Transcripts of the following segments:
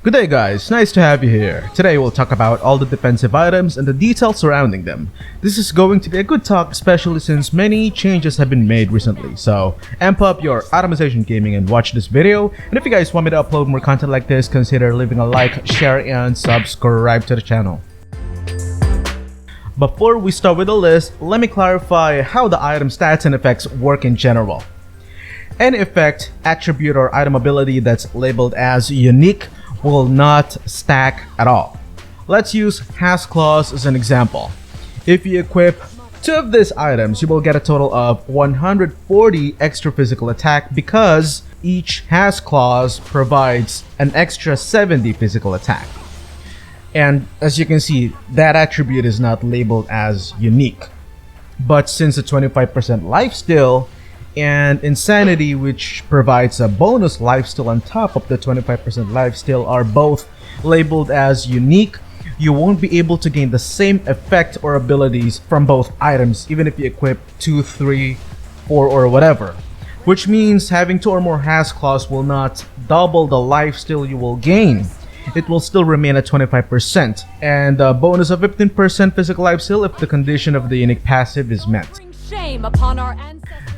Good day guys, nice to have you here. Today we'll talk about all the defensive items and the details surrounding them. This is going to be a good talk, especially since many changes have been made recently. So amp up your itemization gaming and watch this video. And if you guys want me to upload more content like this, consider leaving a like, share, and subscribe to the channel. Before we start with the list, let me clarify how the item stats and effects work in general. Any effect, attribute, or item ability that's labeled as unique will not stack at all. Let's use Has Claws as an example. If you equip 2 of these items, you will get a total of 140 extra physical attack because each Has Claws provides an extra 70 physical attack. And as you can see, that attribute is not labeled as unique. But since the 25% lifesteal and Insanity, which provides a bonus lifesteal on top of the 25% lifesteal, are both labeled as unique, you won't be able to gain the same effect or abilities from both items even if you equip 2, 3, 4, or whatever. Which means having 2 or more Has Claws will not double the lifesteal you will gain. It will still remain at 25% and a bonus of 15% physical lifesteal if the condition of the unique passive is met.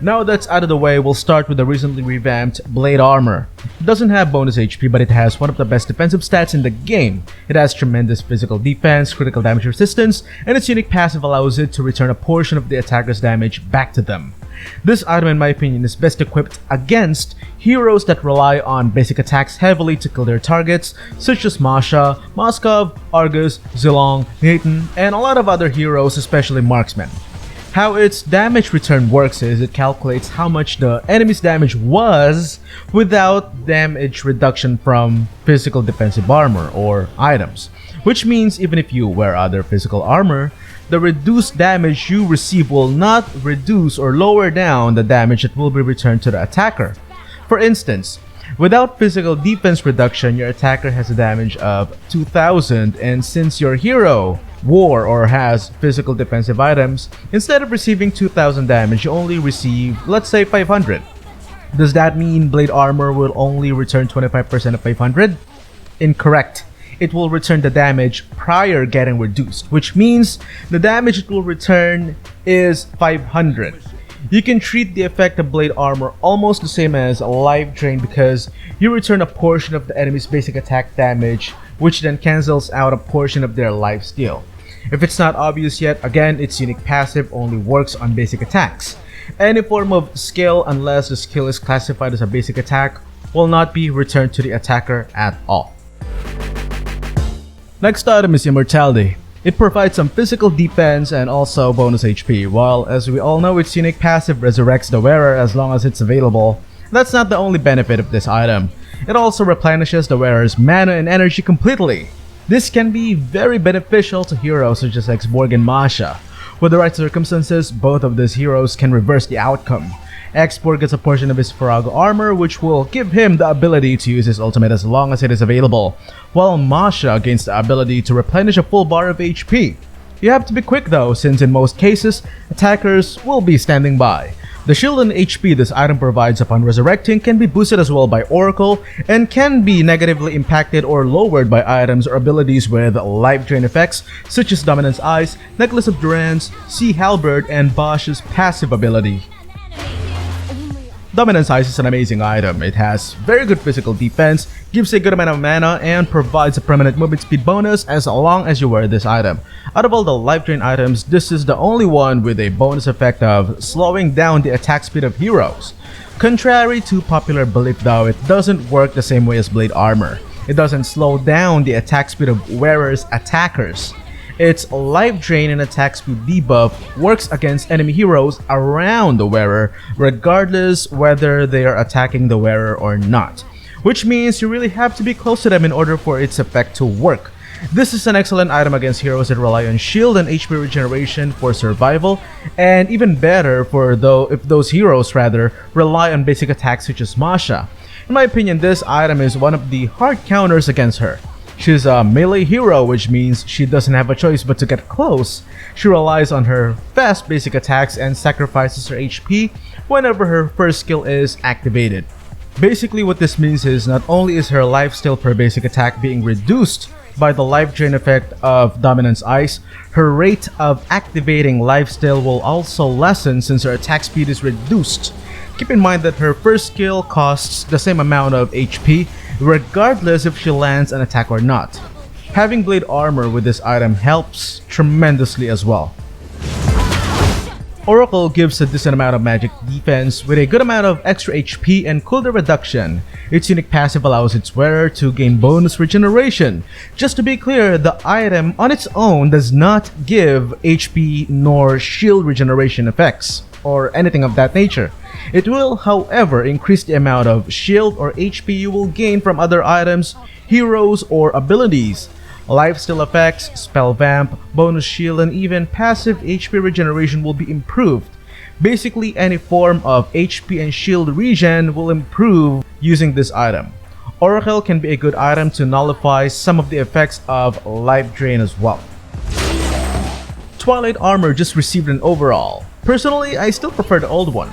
Now that's out of the way, we'll start with the recently revamped Blade Armor. It doesn't have bonus HP, but it has one of the best defensive stats in the game. It has tremendous physical defense, critical damage resistance, and its unique passive allows it to return a portion of the attacker's damage back to them. This item, in my opinion, is best equipped against heroes that rely on basic attacks heavily to kill their targets, such as Masha, Moskov, Argus, Zilong, Nathan, and a lot of other heroes, especially marksmen. How its damage return works is it calculates how much the enemy's damage was without damage reduction from physical defensive armor or items. Which means even if you wear other physical armor, the reduced damage you receive will not reduce or lower down the damage that will be returned to the attacker. For instance, without physical defense reduction, your attacker has a damage of 2000, and since your hero wore or has physical defensive items, instead of receiving 2000 damage, you only receive, let's say, 500. Does that mean Blade Armor will only return 25% of 500? Incorrect. It will return the damage prior getting reduced, which means the damage it will return is 500. You can treat the effect of Blade Armor almost the same as a Life Drain because you return a portion of the enemy's basic attack damage, which then cancels out a portion of their lifesteal. If it's not obvious yet, again, its unique passive only works on basic attacks. Any form of skill, unless the skill is classified as a basic attack, will not be returned to the attacker at all. Next item is Immortality. It provides some physical defense and also bonus HP, while as we all know, its unique passive resurrects the wearer as long as it's available. That's not the only benefit of this item. It also replenishes the wearer's mana and energy completely. This can be very beneficial to heroes such as Xborg and Masha. With the right circumstances, both of these heroes can reverse the outcome. Xborg gets a portion of his Farago armor, which will give him the ability to use his ultimate as long as it is available, while Masha gains the ability to replenish a full bar of HP. You have to be quick though, since in most cases, attackers will be standing by. The shield and HP this item provides upon resurrecting can be boosted as well by Oracle and can be negatively impacted or lowered by items or abilities with life drain effects such as Dominance Ice, Necklace of Durance, Sea Halberd, and Bosch's passive ability. Dominance Ice is an amazing item. It has very good physical defense, gives a good amount of mana, and provides a permanent movement speed bonus as long as you wear this item. Out of all the life drain items, this is the only one with a bonus effect of slowing down the attack speed of heroes. Contrary to popular belief though, it doesn't work the same way as Blade Armor. It doesn't slow down the attack speed of wearer's attackers. Its life drain and attack speed debuff works against enemy heroes around the wearer, regardless whether they are attacking the wearer or not. Which means you really have to be close to them in order for its effect to work. This is an excellent item against heroes that rely on shield and HP regeneration for survival, and even better for if those heroes rely on basic attacks such as Masha. In my opinion, this item is one of the hard counters against her. She's a melee hero, which means she doesn't have a choice but to get close. She relies on her fast basic attacks and sacrifices her HP whenever her first skill is activated. Basically what this means is not only is her lifesteal per basic attack being reduced by the life drain effect of Dominance Ice, her rate of activating lifesteal will also lessen since her attack speed is reduced. Keep in mind that her first skill costs the same amount of HP regardless if she lands an attack or not. Having Blade Armor with this item helps tremendously as well. Oracle gives a decent amount of magic defense with a good amount of extra HP and cooldown reduction. Its unique passive allows its wearer to gain bonus regeneration. Just to be clear, the item on its own does not give HP nor shield regeneration effects or anything of that nature. It will, however, increase the amount of shield or HP you will gain from other items, heroes, or abilities. Lifesteal effects, spell vamp, bonus shield, and even passive HP regeneration will be improved. Basically, any form of HP and shield regen will improve using this item. Oracle can be a good item to nullify some of the effects of life drain as well. Twilight Armor just received an overhaul. Personally, I still prefer the old one.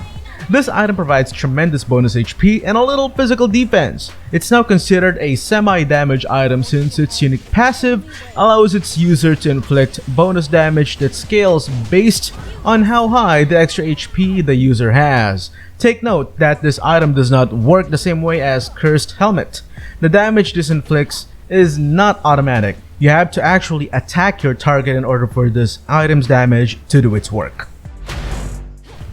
This item provides tremendous bonus HP and a little physical defense. It's now considered a semi-damage item since its unique passive allows its user to inflict bonus damage that scales based on how high the extra HP the user has. Take note that this item does not work the same way as Cursed Helmet. The damage this inflicts is not automatic. You have to actually attack your target in order for this item's damage to do its work.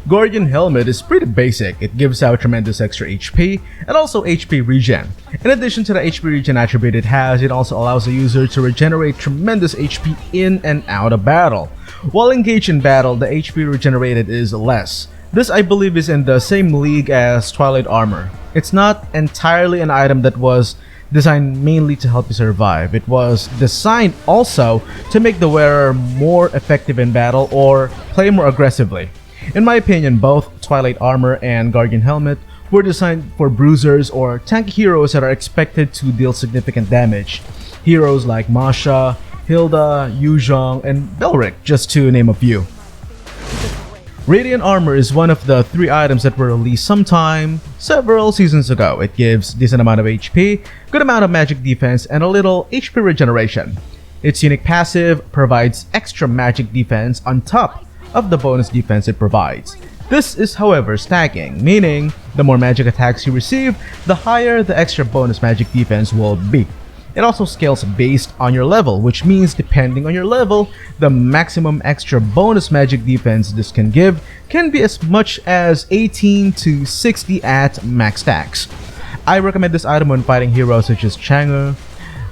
Guardian Helmet is pretty basic. It gives out tremendous extra HP and also HP regen. In addition to the HP regen attribute it has, it also allows the user to regenerate tremendous HP in and out of battle. While engaged in battle, the HP regenerated is less. This I believe is in the same league as Twilight Armor. It's not entirely an item that was designed mainly to help you survive. It was designed also to make the wearer more effective in battle or play more aggressively. In my opinion, both Twilight Armor and Guardian Helmet were designed for bruisers or tanky heroes that are expected to deal significant damage. Heroes like Masha, Hilda, Yuzhong, and Belric, just to name a few. Radiant Armor is one of the 3 items that were released sometime several seasons ago. It gives decent amount of HP, good amount of magic defense, and a little HP regeneration. Its unique passive provides extra magic defense on top of the bonus defense it provides. This is however stacking, meaning the more magic attacks you receive, the higher the extra bonus magic defense will be. It also scales based on your level, which means depending on your level, the maximum extra bonus magic defense this can give can be as much as 18 to 60 at max stacks. I recommend this item when fighting heroes such as Chang'e,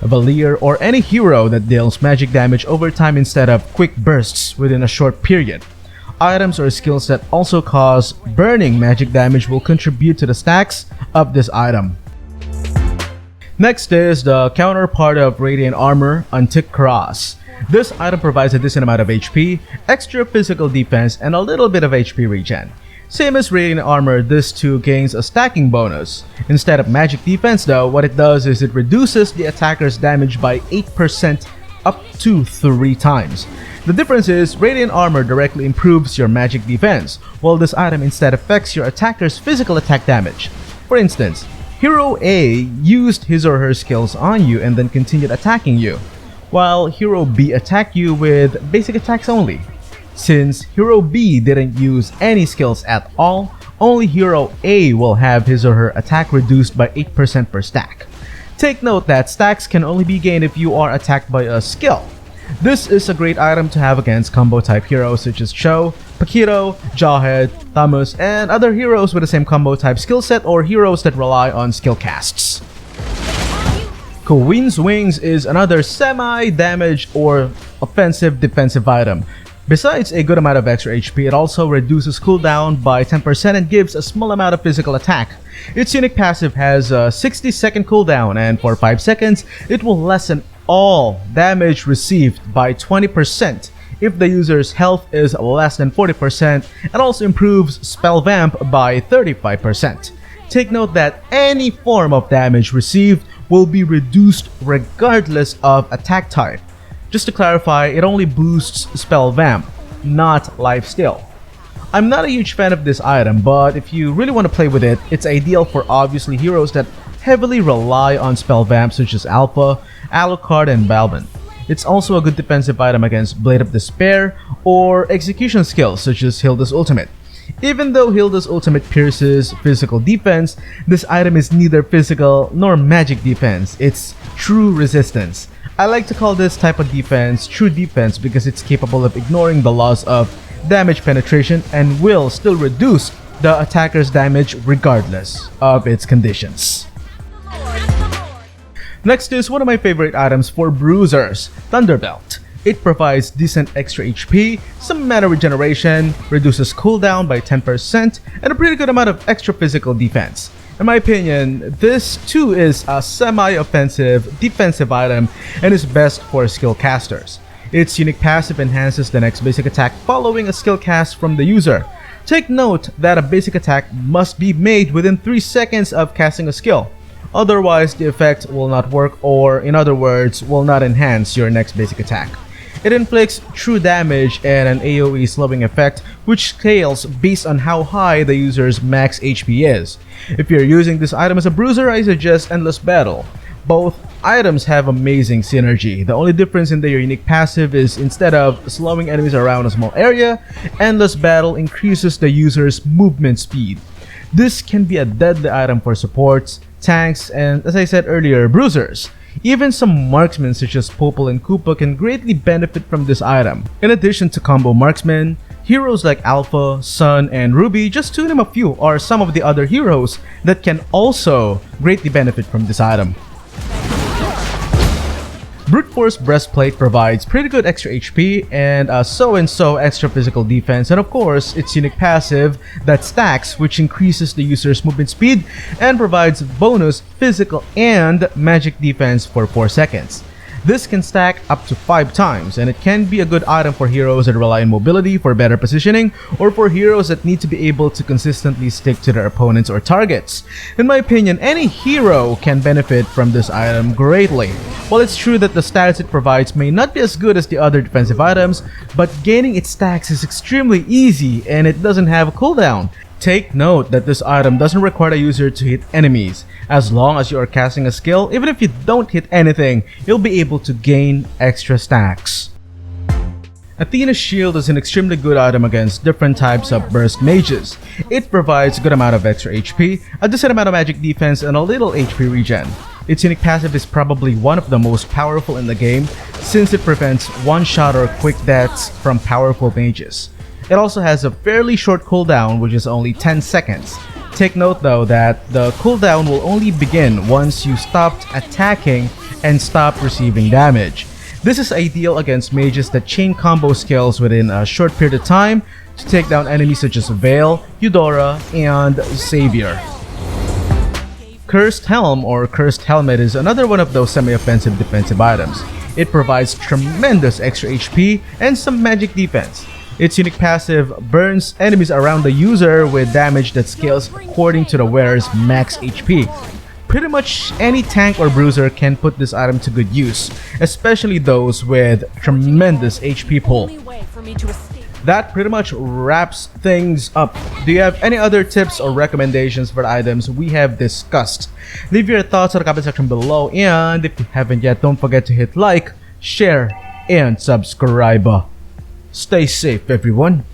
Valir, or any hero that deals magic damage over time instead of quick bursts within a short period. Items or skills that also cause burning magic damage will contribute to the stacks of this item. Next is the counterpart of Radiant Armor, Cuirass. This item provides a decent amount of HP, extra physical defense, and a little bit of HP regen. Same as Radiant Armor, this too gains a stacking bonus. Instead of magic defense though, what it does is it reduces the attacker's damage by 8% up to 3 times. The difference is Radiant Armor directly improves your magic defense, while this item instead affects your attacker's physical attack damage. For instance, Hero A used his or her skills on you and then continued attacking you, while Hero B attacked you with basic attacks only. Since Hero B didn't use any skills at all, only Hero A will have his or her attack reduced by 8% per stack. Take note that stacks can only be gained if you are attacked by a skill. This is a great item to have against combo type heroes such as Cho, Pakito, Jawhead, Thamus, and other heroes with the same combo type skill set or heroes that rely on skill casts. Queen's Wings is another semi-damage or offensive defensive item. Besides a good amount of extra HP, it also reduces cooldown by 10% and gives a small amount of physical attack. Its unique passive has a 60-second cooldown, and for 5 seconds, it will lessen all damage received by 20% if the user's health is less than 40%, and also improves spell vamp by 35%. Take note that any form of damage received will be reduced regardless of attack type. Just to clarify, it only boosts spell vamp, not lifesteal. I'm not a huge fan of this item, but if you really want to play with it, it's ideal for obviously heroes that heavily rely on spell vamps such as Alpha, Alucard, and Balban. It's also a good defensive item against Blade of Despair or execution skills such as Hilda's Ultimate. Even though Hilda's Ultimate pierces physical defense, this item is neither physical nor magic defense, it's true resistance. I like to call this type of defense true defense because it's capable of ignoring the loss of damage penetration and will still reduce the attacker's damage regardless of its conditions. Next is one of my favorite items for bruisers, Thunderbelt. It provides decent extra HP, some mana regeneration, reduces cooldown by 10%, and a pretty good amount of extra physical defense. In my opinion, this too is a semi-offensive defensive item and is best for skill casters. Its unique passive enhances the next basic attack following a skill cast from the user. Take note that a basic attack must be made within 3 seconds of casting a skill. Otherwise, the effect will not work, or in other words, will not enhance your next basic attack. It inflicts true damage and an AoE slowing effect which scales based on how high the user's max HP is. If you're using this item as a bruiser, I suggest Endless Battle. Both items have amazing synergy. The only difference in their unique passive is instead of slowing enemies around a small area, Endless Battle increases the user's movement speed. This can be a deadly item for supports, tanks, and as I said earlier, bruisers. Even some marksmen such as Popol and Koopa can greatly benefit from this item. In addition to combo marksmen, heroes like Alpha, Sun, and Ruby, just to name a few, are some of the other heroes that can also greatly benefit from this item. Bruteforce Breastplate provides pretty good extra HP and so extra physical defense, and of course its unique passive that stacks, which increases the user's movement speed and provides bonus physical and magic defense for 4 seconds. This can stack up to 5 times, and it can be a good item for heroes that rely on mobility for better positioning, or for heroes that need to be able to consistently stick to their opponents or targets. In my opinion, any hero can benefit from this item greatly. While it's true that the stats it provides may not be as good as the other defensive items, but gaining its stacks is extremely easy and it doesn't have a cooldown. Take note that this item doesn't require the user to hit enemies. As long as you are casting a skill, even if you don't hit anything, you'll be able to gain extra stacks. Athena's shield is an extremely good item against different types of burst mages. It provides a good amount of extra HP, a decent amount of magic defense, and a little HP regen. Its unique passive is probably one of the most powerful in the game since it prevents one-shot or quick deaths from powerful mages. It also has a fairly short cooldown, which is only 10 seconds. Take note though that the cooldown will only begin once you stopped attacking and stop receiving damage. This is ideal against mages that chain combo skills within a short period of time to take down enemies such as Veil, Eudora, and Savior. Cursed Helm or Cursed Helmet is another one of those semi-offensive defensive items. It provides tremendous extra HP and some magic defense. Its unique passive burns enemies around the user with damage that scales according to the wearer's max HP. Pretty much any tank or bruiser can put this item to good use, especially those with tremendous HP pull. That pretty much wraps things up. Do you have any other tips or recommendations for the items we have discussed? Leave your thoughts in the comment section below, and if you haven't yet, don't forget to hit like, share, and subscribe. Stay safe, everyone.